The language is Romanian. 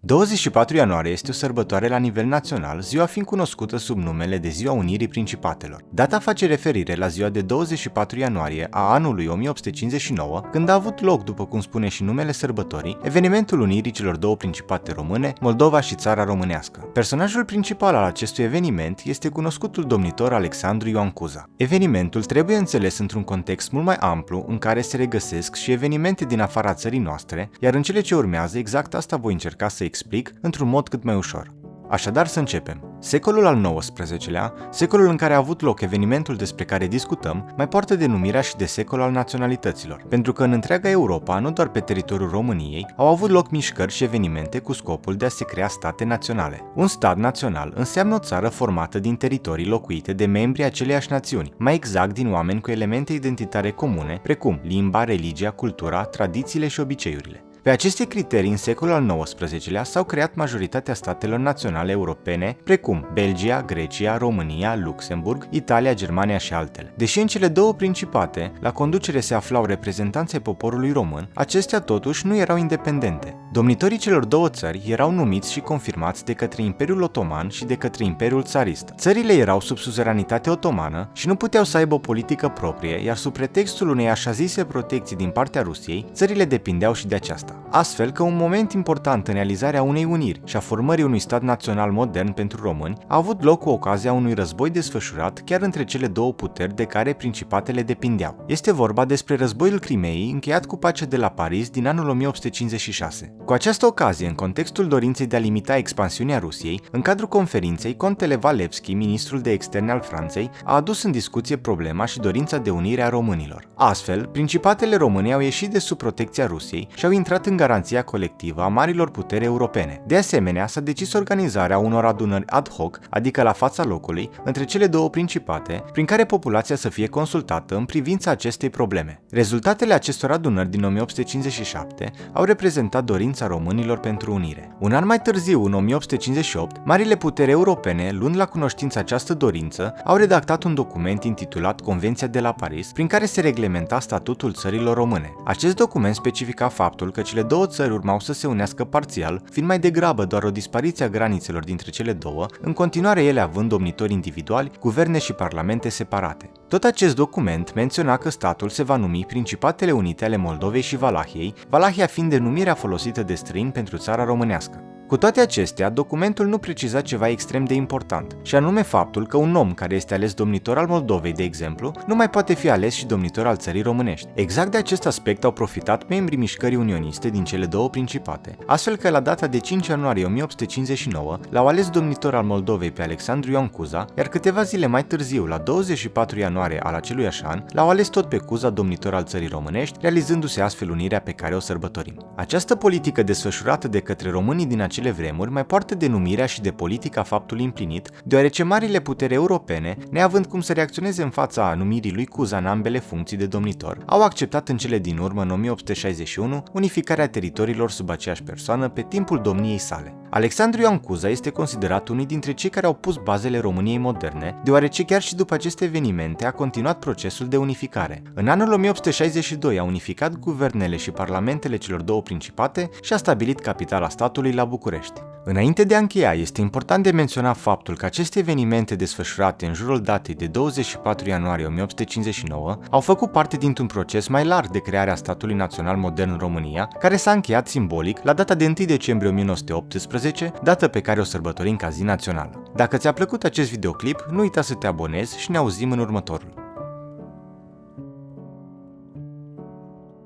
24 ianuarie este o sărbătoare la nivel național, ziua fiind cunoscută sub numele de Ziua Unirii Principatelor. Data face referire la ziua de 24 ianuarie a anului 1859, când a avut loc, după cum spune și numele sărbătorii, evenimentul unirii celor două principate române, Moldova și Țara Românească. Personajul principal al acestui eveniment este cunoscutul domnitor Alexandru Ioan Cuza. Evenimentul trebuie înțeles într-un context mult mai amplu, în care se regăsesc și evenimente din afara țării noastre, iar în cele ce urmează exact asta voi încerca să explic într-un mod cât mai ușor. Așadar, să începem. Secolul al XIX-lea, secolul în care a avut loc evenimentul despre care discutăm, mai poartă denumirea și de secol al naționalităților, pentru că în întreaga Europa, nu doar pe teritoriul României, au avut loc mișcări și evenimente cu scopul de a se crea state naționale. Un stat național înseamnă o țară formată din teritorii locuite de membri aceleiași națiuni, mai exact din oameni cu elemente identitare comune, precum limba, religia, cultura, tradițiile și obiceiurile. Pe aceste criterii, în secolul al XIX-lea s-au creat majoritatea statelor naționale europene, precum Belgia, Grecia, România, Luxemburg, Italia, Germania și altele. Deși în cele două principate, la conducere se aflau reprezentanții poporului român, acestea totuși nu erau independente. Domnitorii celor două țări erau numiți și confirmați de către Imperiul Otoman și de către Imperiul Țarist. Țările erau sub suzeranitate otomană și nu puteau să aibă o politică proprie, iar sub pretextul unei așa zise protecții din partea Rusiei, țările depindeau și de aceasta. Astfel că un moment important în realizarea unei uniri și a formării unui stat național modern pentru români a avut loc cu ocazia unui război desfășurat chiar între cele două puteri de care principatele depindeau. Este vorba despre războiul Crimeei, încheiat cu pacea de la Paris din anul 1856. Cu această ocazie, în contextul dorinței de a limita expansiunea Rusiei, în cadrul conferinței, contele Walewski, ministrul de externe al Franței, a adus în discuție problema și dorința de unire a românilor. Astfel, principatele române au ieșit de sub protecția Rusiei și au intrat în garanția colectivă a marilor puteri europene. De asemenea, s-a decis organizarea unor adunări ad hoc, adică la fața locului, între cele două principate, prin care populația să fie consultată în privința acestei probleme. Rezultatele acestor adunări din 1857 au reprezentat dorința românilor pentru unire. Un an mai târziu, în 1858, marile puteri europene, luând la cunoștință această dorință, au redactat un document intitulat Convenția de la Paris, prin care se reglementa statutul țărilor române. Acest document specifica faptul că cele două țări urmau să se unească parțial, fiind mai degrabă doar o dispariție a granițelor dintre cele două, în continuare ele având domnitori individuali, guverne și parlamente separate. Tot acest document menționa că statul se va numi Principatele Unite ale Moldovei și Valahiei, Valahia fiind denumirea folosită de străini pentru țara românească. Cu toate acestea, documentul nu preciza ceva extrem de important, și anume faptul că un om care este ales domnitor al Moldovei, de exemplu, nu mai poate fi ales și domnitor al țării românești. Exact de acest aspect au profitat membrii mișcării unioniste din cele două principate, astfel că la data de 5 ianuarie 1859 l-au ales domnitor al Moldovei pe Alexandru Ioan Cuza, iar câteva zile mai târziu, la 24 ianuarie al aceluiași an, l-au ales tot pe Cuza domnitor al țării românești, realizându-se astfel unirea pe care o sărbătorim. Această politică desfășurată de către românii din acele vremuri mai poartă denumirea și de politica faptului împlinit, deoarece marile puteri europene, neavând cum să reacționeze în fața numirii lui Cuza în ambele funcții de domnitor, au acceptat în cele din urmă, în 1861, unificarea teritoriilor sub aceeași persoană pe timpul domniei sale. Alexandru Ioan Cuza este considerat unul dintre cei care au pus bazele României moderne, deoarece chiar și după aceste evenimente a continuat procesul de unificare. În anul 1862 a unificat guvernele și parlamentele celor două principate și a stabilit capitala statului la București. Înainte de a încheia, este important de menționat faptul că aceste evenimente desfășurate în jurul datei de 24 ianuarie 1859 au făcut parte dintr-un proces mai larg de creare a statului național modern în România, care s-a încheiat simbolic la data de 1 decembrie 1918, dată pe care o sărbătorim ca zi națională. Dacă ți-a plăcut acest videoclip, nu uita să te abonezi și ne auzim în următorul.